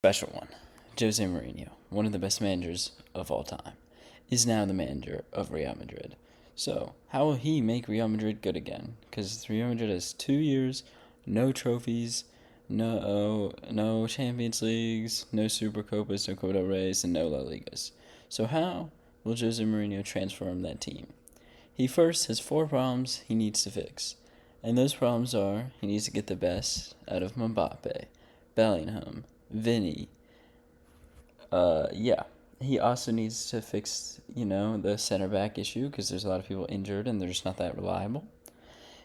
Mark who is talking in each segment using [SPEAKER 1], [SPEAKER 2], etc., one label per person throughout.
[SPEAKER 1] Special one. Jose Mourinho, one of the best managers of all time, is now the manager of Real Madrid. So, how will he make Real Madrid good again? Because Real Madrid has 2 years, no trophies, no Champions Leagues, no Super Copas, no Copa del Reyes, and no La Ligas. So, how will Jose Mourinho transform that team? He first has four problems he needs to fix. And those problems are he needs to get the best out of Mbappe, Bellingham, Vinny. Yeah. He also needs to fix, the center back issue because there's a lot of people injured and they're just not that reliable.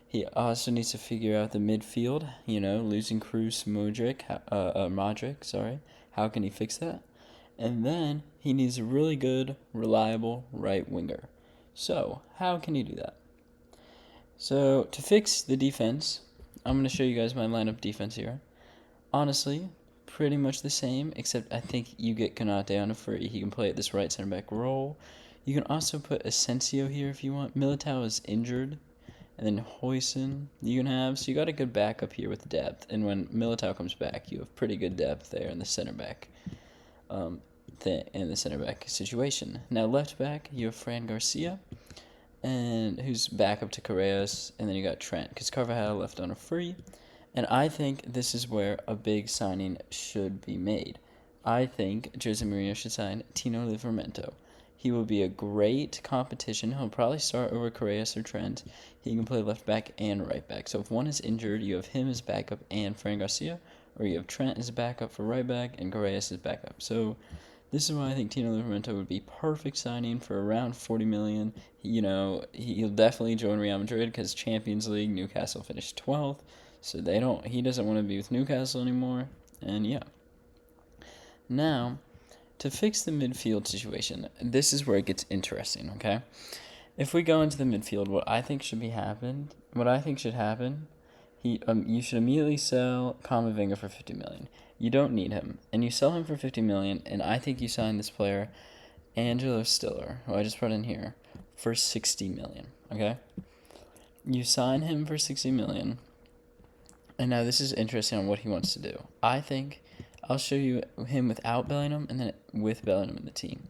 [SPEAKER 1] He also needs to figure out the midfield, losing Cruz, Modric, sorry. How can he fix that? And then he needs a really good, reliable right winger. So, how can he do that? So, to fix the defense, I'm going to show you guys my lineup defense here. Honestly, pretty much the same, except I think you get Konate on a free. He can play at this right center back role. You can also put Asensio here if you want. Militao is injured. And then Hoyson you can have. So you got a good backup here with depth. And when Militao comes back, you have pretty good depth there in the center back. In the center back situation. Now left back, you have Fran Garcia, and who's backup to Correas, and then you got Trent, because Carvajal left on a free. And I think this is where a big signing should be made. I think Jose Mourinho should sign Tino Livramento. He will be a great competition. He'll probably start over Correas or Trent. He can play left back and right back. So if one is injured, you have him as backup and Fran Garcia, or you have Trent as backup for right back and Correas as backup. So this is why I think Tino Livramento would be perfect signing for around 40 million. He'll definitely join Real Madrid because Champions League, Newcastle finished 12th. So he doesn't want to be with Newcastle anymore. And yeah. Now, to fix the midfield situation, this is where it gets interesting, okay? If we go into the midfield, what I think should happen, you should immediately sell Kamavinga for 50 million. You don't need him, and you sell him for 50 million, and I think you sign this player, Angelo Stiller, who I just brought in here, for 60 million, okay? You sign him for 60 million. And now this is interesting on what he wants to do. I think I'll show you him without Bellingham and then with Bellingham in the team.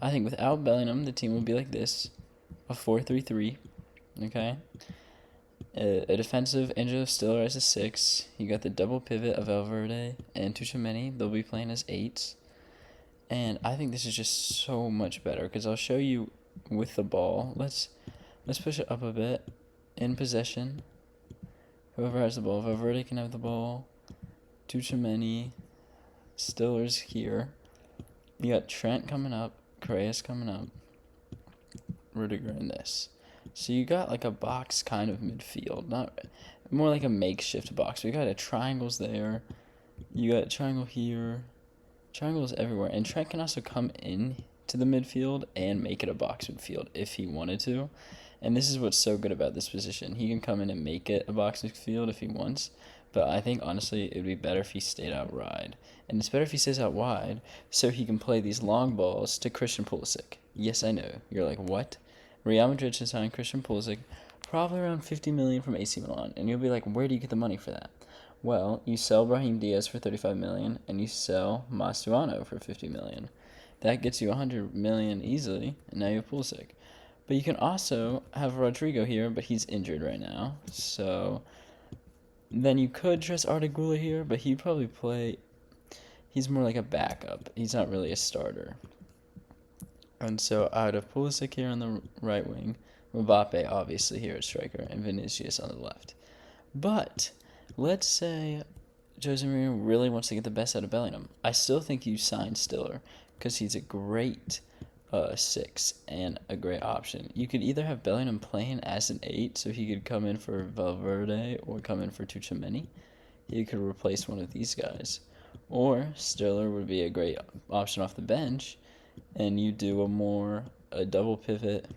[SPEAKER 1] I think without Bellingham, the team will be like this, a 4-3-3, okay? A defensive Angelo Stiller as a 6. You got the double pivot of Valverde and Tchouaméni. They'll be playing as 8s. And I think this is just so much better because I'll show you with the ball. Let's push it up a bit. In possession. Whoever has the ball, Valverde can have the ball. Tchouaméni, Stiller's here. You got Trent coming up, Correas coming up, Rudiger in this. So you got like a box kind of midfield, not more like a makeshift box. We got a triangles there. You got a triangle here, triangles everywhere, and Trent can also come in to the midfield and make it a box midfield if he wanted to. And this is what's so good about this position. He can come in and make it a box midfield if he wants. But I think, honestly, it would be better if he stayed out wide. And it's better if he stays out wide so he can play these long balls to Christian Pulisic. Yes, I know. You're like, what? Real Madrid should sign Christian Pulisic, probably around 50 million from AC Milan. And you'll be like, where do you get the money for that? Well, you sell Brahim Diaz for 35 million and you sell Mastuano for 50 million. That gets you 100 million easily, and now you have Pulisic. But you can also have Rodrigo here, but he's injured right now. So then you could dress Artigula here, but he'd probably play. He's more like a backup. He's not really a starter. And so I would have Pulisic here on the right wing, Mbappe obviously here at striker, and Vinicius on the left. But let's say Jose Mourinho really wants to get the best out of Bellingham. I still think you sign Stiller because he's a great 6 and a great option. You could either have Bellingham playing as an 8, so he could come in for Valverde or come in for Tchouaméni. He could replace one of these guys. Or Stiller would be a great option off the bench, and you do a double pivot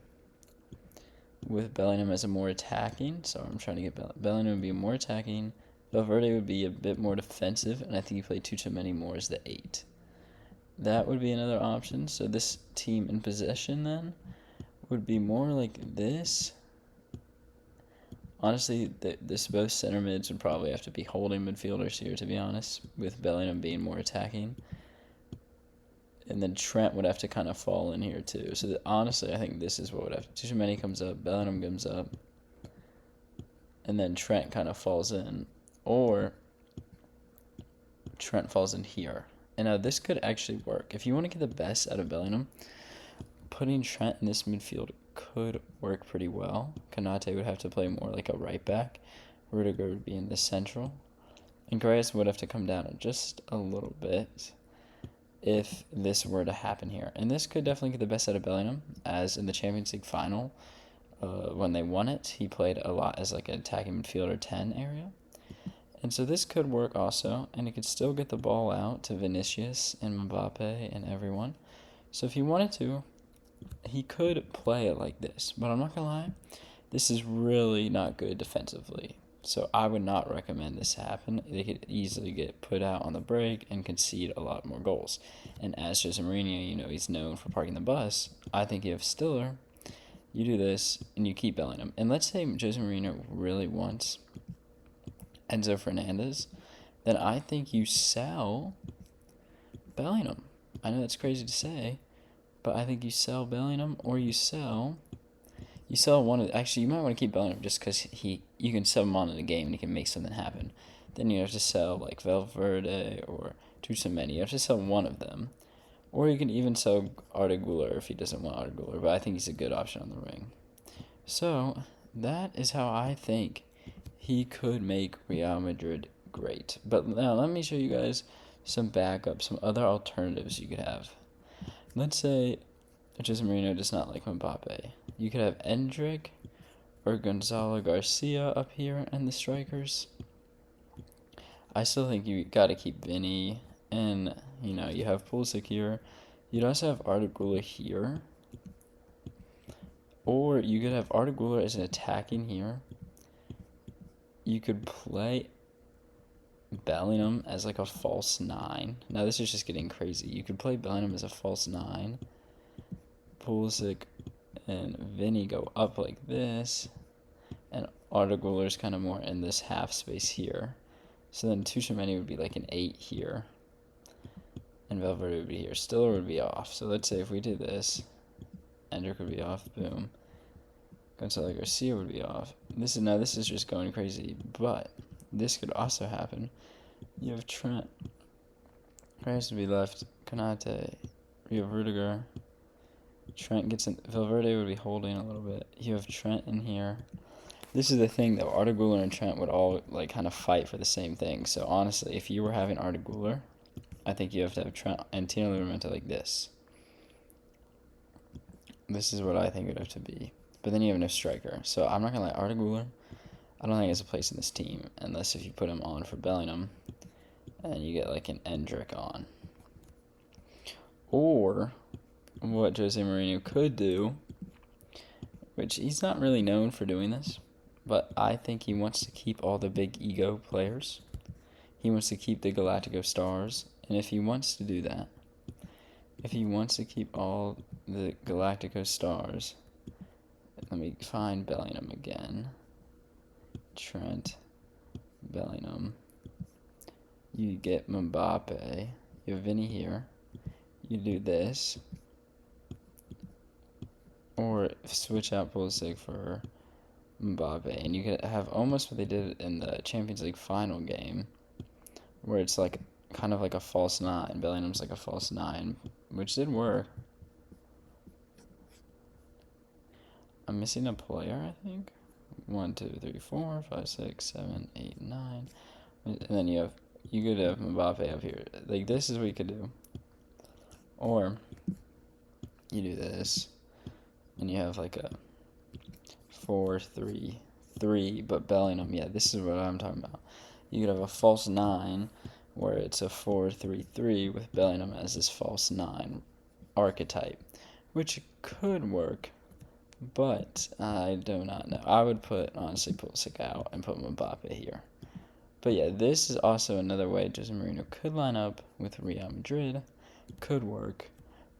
[SPEAKER 1] with Bellingham as a more attacking. So I'm trying to get Bellingham would be more attacking. Valverde would be a bit more defensive, and I think you play Tchouaméni more as the 8. That would be another option. So this team in possession then would be more like this. Honestly, this both center mids would probably have to be holding midfielders here, to be honest, with Bellingham being more attacking. And then Trent would have to kind of fall in here too. So honestly, I think this is what would have to. Tchouaméni comes up, Bellingham comes up, and then Trent kind of falls in, or Trent falls in here. And now this could actually work if you want to get the best out of Bellingham. Putting Trent in this midfield could work pretty well. Konate would have to play more like a right back. Rudiger would be in the central, and Grace would have to come down just a little bit if this were to happen here. And this could definitely get the best out of Bellingham, as in the Champions League final, when they won it, he played a lot as like an attacking midfielder 10 area. And so this could work also, and he could still get the ball out to Vinicius and Mbappe and everyone. So if he wanted to, he could play it like this. But I'm not going to lie, this is really not good defensively. So I would not recommend this happen. They could easily get put out on the break and concede a lot more goals. And as Jose Mourinho, he's known for parking the bus. I think you have Stiller, you do this, and you keep Bellingham. And let's say Jose Mourinho really wants Enzo Fernandez, then I think you sell Bellingham. I know that's crazy to say, but I think you sell Bellingham, or you sell one of. Actually, you might want to keep Bellingham just because you can sell him on in a game and he can make something happen. Then you have to sell like Valverde or Tchouaméni. You have to sell one of them, or you can even sell Arda Güler if he doesn't want Arda Güler. But I think he's a good option on the wing. So that is how I think he could make Real Madrid great. But now let me show you guys some backups, some other alternatives you could have. Let's say Jose Mourinho does not like Mbappe. You could have Endrick or Gonzalo Garcia up here in the strikers. I still think you got to keep Vinny, and you have Pulisic here. You'd also have Arda Güler here, or you could have Arda Güler as an attacking here. You could play Bellingham as like a false 9. Now this is just getting crazy. You could play Bellingham as a false 9. Pulisic and Vinny go up like this, and Arda Güler's kind of more in this half space here. So then Tchouaméni would be like an 8 here, and Valverde would be here. Stiller would be off. So let's say if we did this, Endrick would be off. Boom. Gonzalo Garcia would be off. This is just going crazy, but this could also happen. You have Trent. Grace would be left. Konate. You have Rudiger. Trent gets in. Valverde would be holding a little bit. You have Trent in here. This is the thing, though. Arda Güler and Trent would all kind of fight for the same thing. So honestly, if you were having Arda Güler, I think you have to have Trent and Tino Livramento like this. This is what I think it would have to be. But then you have no striker. So I'm not going to lie, Arda Güler, I don't think he has a place in this team, unless if you put him on for Bellingham, and you get like an Endrick on. Or what Jose Mourinho could do, which he's not really known for doing this, but I think he wants to keep all the big ego players. He wants to keep the Galactico stars, and if he wants to do that, if he wants to keep all the Galactico stars, let me find Bellingham again. Trent, Bellingham. You get Mbappe. You have Vinny here. You do this. Or switch out Pulisic for Mbappe. And you could have almost what they did in the Champions League final game, where it's like kind of like a false 9. Bellingham's like a false 9, which did work. I'm missing a player, I think. 1, 2, 3, 4, 5, 6, 7, 8, 9. And then you could have Mbappe up here. Like, this is what you could do. Or you do this, and you have like a 4-3-3, but Bellingham. Yeah, this is what I'm talking about. You could have a false 9, where it's a 4-3-3 with Bellingham as this false 9 archetype, which could work. But I do not know. I would honestly Pulisic out and put Mbappe here. But yeah, this is also another way Jose Mourinho could line up with Real Madrid. Could work.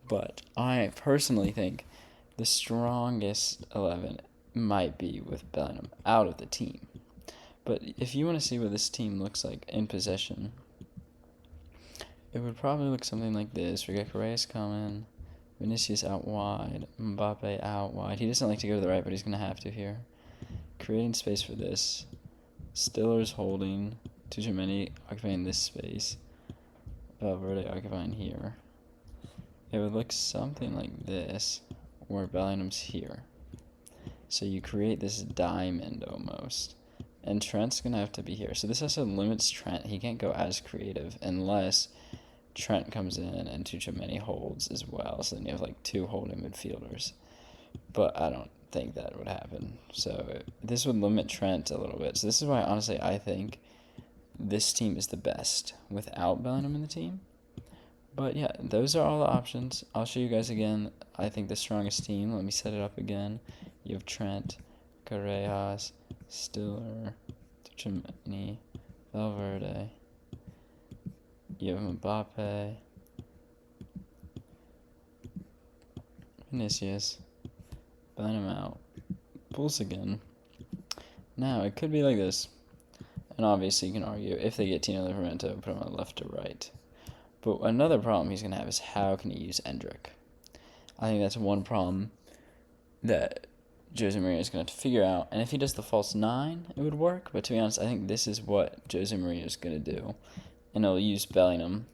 [SPEAKER 1] But I personally think the strongest 11 might be with Bellingham out of the team. But if you want to see what this team looks like in possession, it would probably look something like this. We got Correa's coming, Vinicius out wide, Mbappe out wide. He doesn't like to go to the right, but he's going to have to here. Creating space for this. Stiller's holding. Tchouaméni occupying this space. Valverde occupying here. It would look something like this, where Bellingham's here. So you create this diamond almost. And Trent's going to have to be here. So this also limits Trent. He can't go as creative unless Trent comes in and Tchouaméni holds as well. So then you have like two holding midfielders. But I don't think that would happen. So this would limit Trent a little bit. So this is why, honestly, I think this team is the best without Bellingham in the team. But yeah, those are all the options. I'll show you guys again. I think the strongest team. Let me set it up again. You have Trent, Carreras, Stiller, Tchouaméni, Valverde. You have Mbappe, Vinicius, Bellingham out, Pulse again. Now, it could be like this. And obviously, you can argue if they get Tino Livramento, put him on left to right. But another problem he's going to have is how can he use Endrick? I think that's one problem that Jose Mourinho is going to have to figure out. And if he does the false 9, it would work. But to be honest, I think this is what Jose Mourinho is going to do. And he'll use Bellingham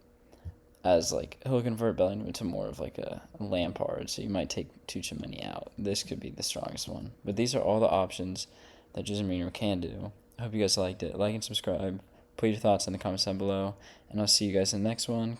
[SPEAKER 1] as, like, he'll convert Bellingham into more of, like, a Lampard. So you might take Tchouaméni out. This could be the strongest one. But these are all the options that Jose Mourinho can do. I hope you guys liked it. Like and subscribe. Put your thoughts in the comments down below. And I'll see you guys in the next one.